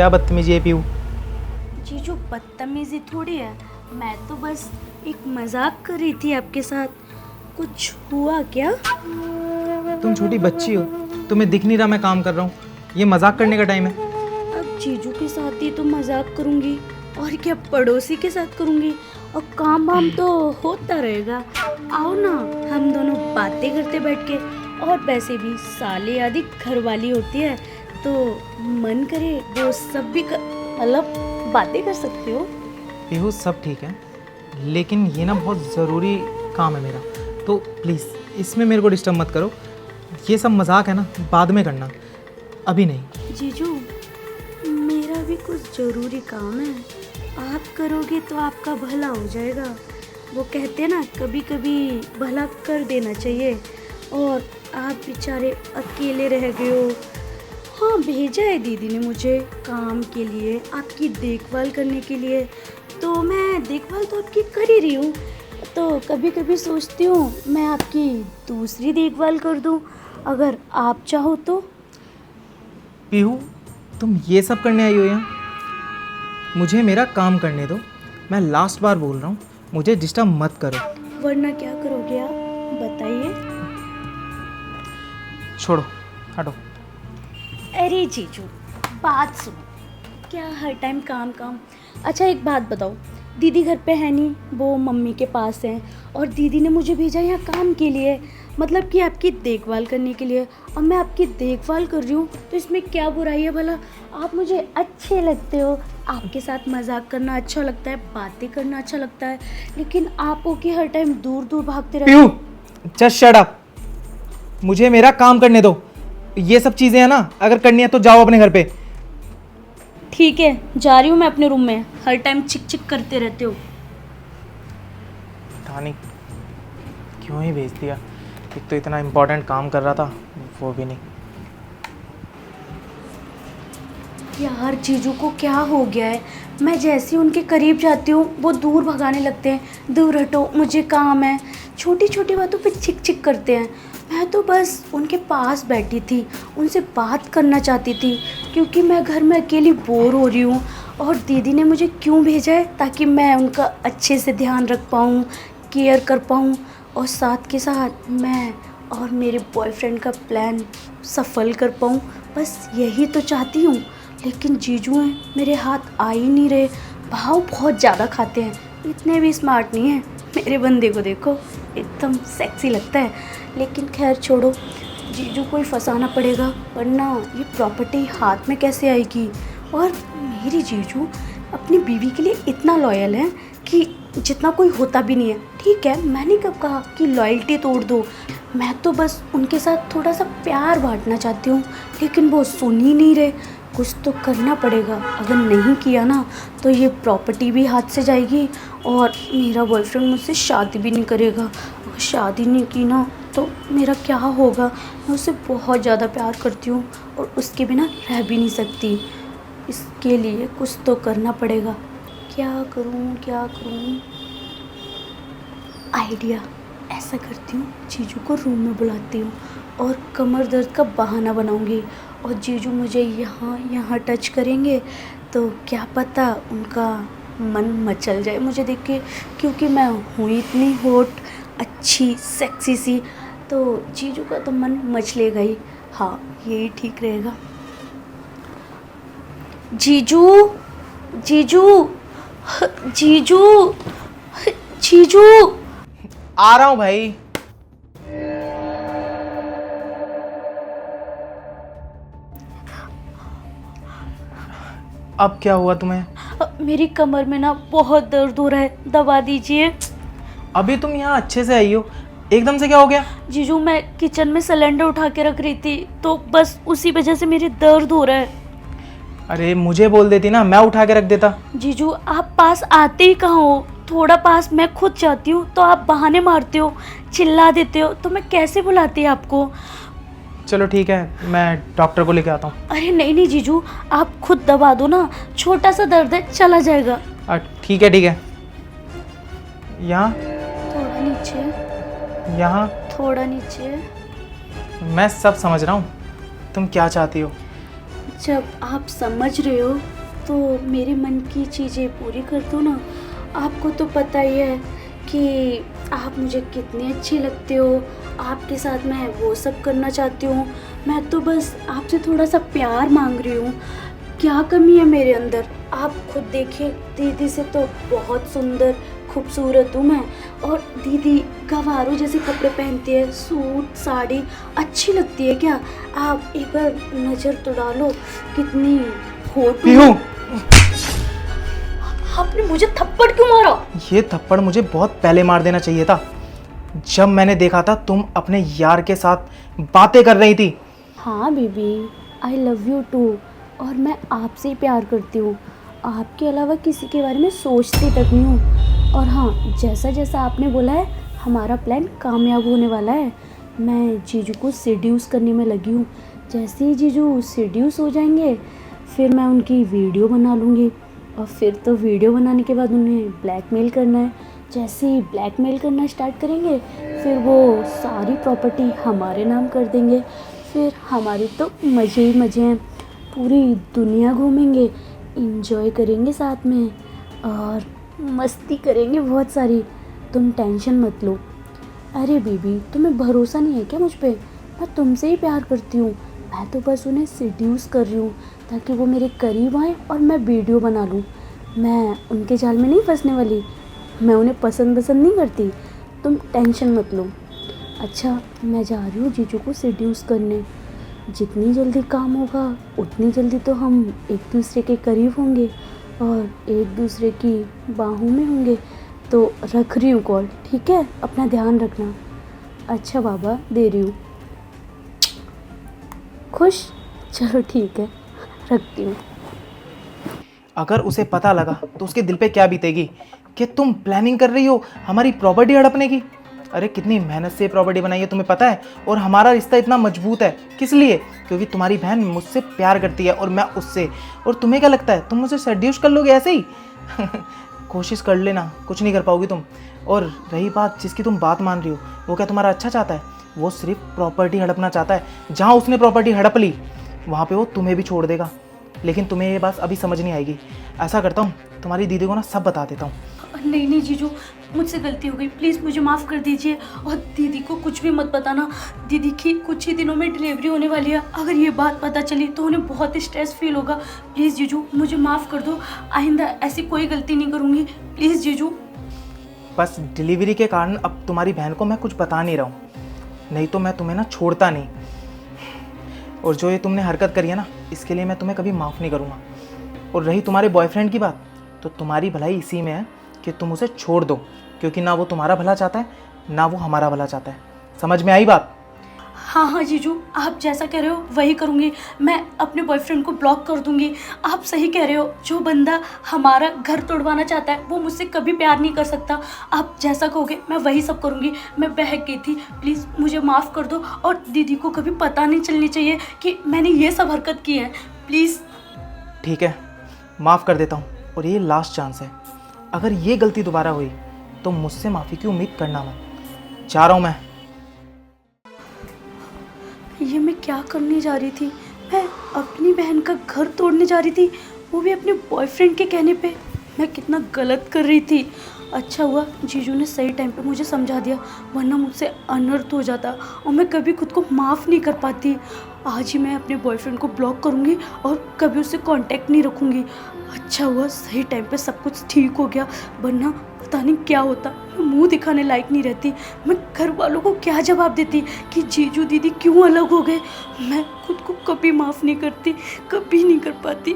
क्या बदतमीजी है पीहू? जीजू बदतमीजी थोड़ी है, मैं तो बस एक मजाक कर रही थी आपके साथ। कुछ हुआ क्या? तुम छोटी बच्ची हो, तुम्हें दिख नहीं रहा मैं काम कर रहा हूँ? ये मजाक करने का टाइम है? अब जीजू के साथ ही तो मजाक करूंगी, और क्या पड़ोसी के साथ करूंगी। और काम वाम तो होता रहेगा। आओ ना, हम दोनों बातें करते बैठ के। और वैसे भी साले आदि घर वाली होती है, तो मन करे वो सब भी मतलब बातें कर सकते हो। पीहू सब ठीक है, लेकिन ये ना बहुत ज़रूरी काम है मेरा, तो प्लीज़ इसमें मेरे को डिस्टर्ब मत करो। ये सब मजाक है ना, बाद में करना, अभी नहीं। जीजू मेरा भी कुछ ज़रूरी काम है, आप करोगे तो आपका भला हो जाएगा। वो कहते हैं ना, कभी कभी भला कर देना चाहिए। और आप बेचारे अकेले रह गए हो। हाँ, भेजा है दीदी ने मुझे काम के लिए, आपकी देखभाल करने के लिए। तो मैं देखभाल तो आपकी कर ही रही हूँ, तो कभी कभी सोचती हूँ मैं आपकी दूसरी देखभाल कर दूँ, अगर आप चाहो तो। पीहू तुम ये सब करने आई हो यहाँ? मुझे मेरा काम करने दो। मैं लास्ट बार बोल रहा हूँ, मुझे डिस्टर्ब मत करो। वरना क्या करोगे आप, बताइए। छोड़ो, हटो। अरे जीजू बात सुनो, क्या हर टाइम काम काम। अच्छा एक बात बताओ, दीदी घर पे है नहीं, वो मम्मी के पास है। और दीदी ने मुझे भेजा यहाँ काम के लिए, मतलब कि आपकी देखभाल करने के लिए। अब मैं आपकी देखभाल कर रही हूँ, तो इसमें क्या बुराई है भला? आप मुझे अच्छे लगते हो, आपके साथ मजाक करना अच्छा लगता है, बातें करना अच्छा लगता है। लेकिन आप हो कि हर टाइम दूर दूर भागते रहते पीहू हो। जस्ट शट अप, मुझे मेरा काम करने दो। ये सब चीज़ें हैं ना, अगर करनी है तो जाओ अपने घर पे। ठीक है, जा रही हूँ मैं अपने रूम में, हर टाइम चिक चिक करते रहते हो। पता नहीं क्यों ही भेज दिया, एक तो इतना इम्पोर्टेंट काम कर रहा था, वो भी नहीं। यार जीजू को क्या हो गया है? मैं जैसे ही उनके करीब जाती हूँ वो दूर भगाने लगते हैं, दूर हटो मुझे काम है। छोटी छोटी बातों पे चिक चिक करते हैं। मैं तो बस उनके पास बैठी थी, उनसे बात करना चाहती थी, क्योंकि मैं घर में अकेली बोर हो रही हूँ। और दीदी ने मुझे क्यों भेजा है, ताकि मैं उनका अच्छे से ध्यान रख पाऊँ, केयर कर पाऊँ, और साथ के साथ मैं और मेरे बॉयफ्रेंड का प्लान सफल कर पाऊँ। बस यही तो चाहती हूँ। लेकिन जीजू हैं, मेरे हाथ आ ही नहीं रहे। भाव बहुत ज़्यादा खाते हैं, इतने भी स्मार्ट नहीं हैं। मेरे बंदे को देखो, एकदम सेक्सी लगता है। लेकिन खैर छोड़ो, जीजू को ही फंसाना पड़ेगा, वरना ये प्रॉपर्टी हाथ में कैसे आएगी। और मेरी जीजू अपनी बीवी के लिए इतना लॉयल है कि जितना कोई होता भी नहीं है। ठीक है, मैंने कब कहा कि लॉयल्टी तोड़ दो। मैं तो बस उनके साथ थोड़ा सा प्यार बांटना चाहती हूँ, लेकिन वो सुन ही नहीं रहे। कुछ तो करना पड़ेगा, अगर नहीं किया ना तो ये प्रॉपर्टी भी हाथ से जाएगी, और मेरा बॉयफ्रेंड मुझसे शादी भी नहीं करेगा। अगर शादी नहीं की ना तो मेरा क्या होगा? मैं उससे बहुत ज़्यादा प्यार करती हूँ, और उसके बिना रह भी नहीं सकती। इसके लिए कुछ तो करना पड़ेगा। क्या करूँ क्या करूँ? आइडिया, ऐसा करती हूँ, जीजू को रूम में बुलाती हूँ और कमर दर्द का बहाना बनाऊँगी, और जीजू मुझे यहाँ यहाँ टच करेंगे तो क्या पता उनका मन मचल जाए मुझे देख के, क्योंकि मैं हूँ इतनी हॉट, अच्छी, सेक्सी सी। तो जीजू का तो मन मचलेगा ही। हाँ, यही ठीक रहेगा। जीजू जीजू जीजू जीजू। आ रहा हूँ भाई। अब क्या हुआ तुम्हें? मेरी कमर में ना बहुत दर्द हो रहा है, दबा दीजिए। अभी तुम यहाँ अच्छे से आई हो, एकदम से क्या हो गया? जीजू मैं किचन में सिलेंडर उठा के रख रही थी, तो बस उसी वजह से मेरे दर्द हो रहा है। अरे मुझे बोल देती ना, मैं उठा के रख देता। जीजू आप पास आते ही कहाँ हो? थोड़ा पास मैं खुद जाती हूँ तो आप बहाने मारते हो, चिल्ला देते हो, तो मैं कैसे बुलाती आपको? चलो ठीक है, मैं डॉक्टर को लेके आता हूँ। अरे नहीं नहीं जीजू, आप खुद दबा दो ना, छोटा सा दर्द है, चला जाएगा। ठीक है ठीक है। यहाँ थोड़ा नीचे, यहाँ। थोड़ा नीचे। मैं सब समझ रहा हूँ, तुम क्या चाहती हो। जब आप समझ रहे हो तो मेरे मन की चीज़ें पूरी कर दो ना। आपको तो पता ही है कि आप मुझे कितने अच्छे लगते हो, आपके साथ मैं वो सब करना चाहती हूँ। मैं तो बस आपसे थोड़ा सा प्यार मांग रही हूँ। क्या कमी है मेरे अंदर? आप खुद देखिए, दीदी से तो बहुत सुंदर खूबसूरत हूँ मैं। और दीदी गंवारों जैसे कपड़े पहनती है, सूट साड़ी अच्छी लगती है क्या? आप एक बार नज़र तो डालो, कितनी होट। पीहू, आपने मुझे थप्पड़ क्यों मारा? ये थप्पड़ मुझे बहुत पहले मार देना चाहिए था, जब मैंने देखा था तुम अपने यार के साथ बातें कर रही थी। हाँ baby, I love you too. और मैं आपसे ही प्यार करती हूँ, आपके अलावा किसी के बारे में सोचती तक नहीं हूँ। और हाँ, जैसा जैसा आपने बोला है, हमारा प्लान कामयाब होने वाला है। मैं जीजू को सेड्यूस करने में लगी हूँ। जैसे ही जीजू सेड्यूस हो जाएंगे, फिर मैं उनकी वीडियो बना लूँगी। और फिर तो वीडियो बनाने के बाद उन्हें ब्लैकमेल करना है। जैसे ही ब्लैकमेल करना स्टार्ट करेंगे, फिर वो सारी प्रॉपर्टी हमारे नाम कर देंगे। फिर हमारे तो मज़े ही मज़े हैं, पूरी दुनिया घूमेंगे, इंजॉय करेंगे साथ में और मस्ती करेंगे बहुत सारी। तुम टेंशन मत लो। अरे बेबी, तुम्हें भरोसा नहीं है क्या मुझ पे? मैं तुमसे ही प्यार करती हूँ। मैं तो बस उन्हें सेड्यूस कर रही हूँ ताकि वो मेरे करीब आएँ और मैं वीडियो बना लूँ। मैं उनके जाल में नहीं फंसने वाली। मैं उन्हें पसंद नहीं करती। तुम टेंशन मत लो। अच्छा, मैं जा रही हूँ जीजू को सेड्यूस करने। जितनी जल्दी काम होगा उतनी जल्दी तो हम एक दूसरे के करीब होंगे और एक दूसरे की बाहों में होंगे। तो रख रही हूँ कॉल, ठीक है? अपना ध्यान रखना। अच्छा बाबा, दे रही हूँ। खुश? चलो ठीक है, रखती हूँ। अगर उसे पता लगा तो उसके दिल पे क्या बीतेगी कि तुम प्लानिंग कर रही हो हमारी प्रॉपर्टी हड़पने की। अरे कितनी मेहनत से प्रॉपर्टी बनाई है तुम्हें पता है, और हमारा रिश्ता इतना मजबूत है किस लिए? क्योंकि तुम्हारी बहन मुझसे प्यार करती है और मैं उससे। और तुम्हें क्या लगता है तुम मुझे सेड्यूस कर लोगे ऐसे ही? कोशिश कर लेना, कुछ नहीं कर पाओगी तुम। और रही बात जिसकी तुम बात मान रही हो, वो क्या तुम्हारा अच्छा चाहता है? वो सिर्फ प्रॉपर्टी हड़पना चाहता है। जहाँ उसने प्रॉपर्टी हड़प ली वहाँ पे वो तुम्हें भी छोड़ देगा। लेकिन तुम्हें ये बात अभी समझ नहीं आएगी। ऐसा करता हूँ, तुम्हारी दीदी को ना सब बता देता हूँ। नहीं नहीं जीजू, मुझसे गलती हो गई, प्लीज़ मुझे माफ़ कर दीजिए। और दीदी को कुछ भी मत बताना। दीदी की कुछ ही दिनों में डिलीवरी होने वाली है। अगर ये बात पता चली तो उन्हें बहुत स्ट्रेस फील होगा। प्लीज़ जीजू, मुझे माफ़ कर दो। आइंदा ऐसी कोई गलती नहीं करूँगी, प्लीज़ जीजू। बस डिलीवरी के कारण अब तुम्हारी बहन को मैं कुछ बता नहीं रहा हूँ, नहीं तो मैं तुम्हें ना छोड़ता नहीं। और जो ये तुमने हरकत करी है ना, इसके लिए मैं तुम्हें कभी माफ़ नहीं करूँगा। और रही तुम्हारे बॉयफ्रेंड की बात, तो तुम्हारी भलाई इसी में है कि तुम उसे छोड़ दो, क्योंकि ना वो तुम्हारा भला चाहता है ना वो हमारा भला चाहता है। समझ में आई बात? हाँ हाँ जीजू, आप जैसा कह रहे हो वही करूँगी। मैं अपने बॉयफ्रेंड को ब्लॉक कर दूँगी। आप सही कह रहे हो, जो बंदा हमारा घर तोड़वाना चाहता है वो मुझसे कभी प्यार नहीं कर सकता। आप जैसा कहोगे मैं वही सब करूँगी। मैं बहक गई थी, प्लीज़ मुझे माफ़ कर दो। और दीदी को कभी पता नहीं चलनी चाहिए कि मैंने ये सब हरकत की है, प्लीज़। ठीक है, माफ़ कर देता हूँ। और ये लास्ट चांस है, अगर ये गलती दोबारा हुई तो मुझसे माफ़ी की उम्मीद करना मत। जा रहा हूँ मैं। ये मैं क्या करने जा रही थी? मैं अपनी बहन का घर तोड़ने जा रही थी, वो भी अपने बॉयफ्रेंड के कहने पे। मैं कितना गलत कर रही थी। अच्छा हुआ जीजू ने सही टाइम पे मुझे समझा दिया, वरना मुझसे अनर्थ हो जाता और मैं कभी खुद को माफ़ नहीं कर पाती। आज ही मैं अपने बॉयफ्रेंड को ब्लॉक करूँगी और कभी उससे कांटेक्ट नहीं रखूँगी। अच्छा हुआ सही टाइम पे सब कुछ ठीक हो गया, वरना पता नहीं क्या होता। मैं मुंह दिखाने लायक नहीं रहती। मैं घर वालों को क्या जवाब देती कि जीजू दीदी क्यों अलग हो गए। मैं खुद को कभी माफ़ नहीं करती, कभी नहीं कर पाती।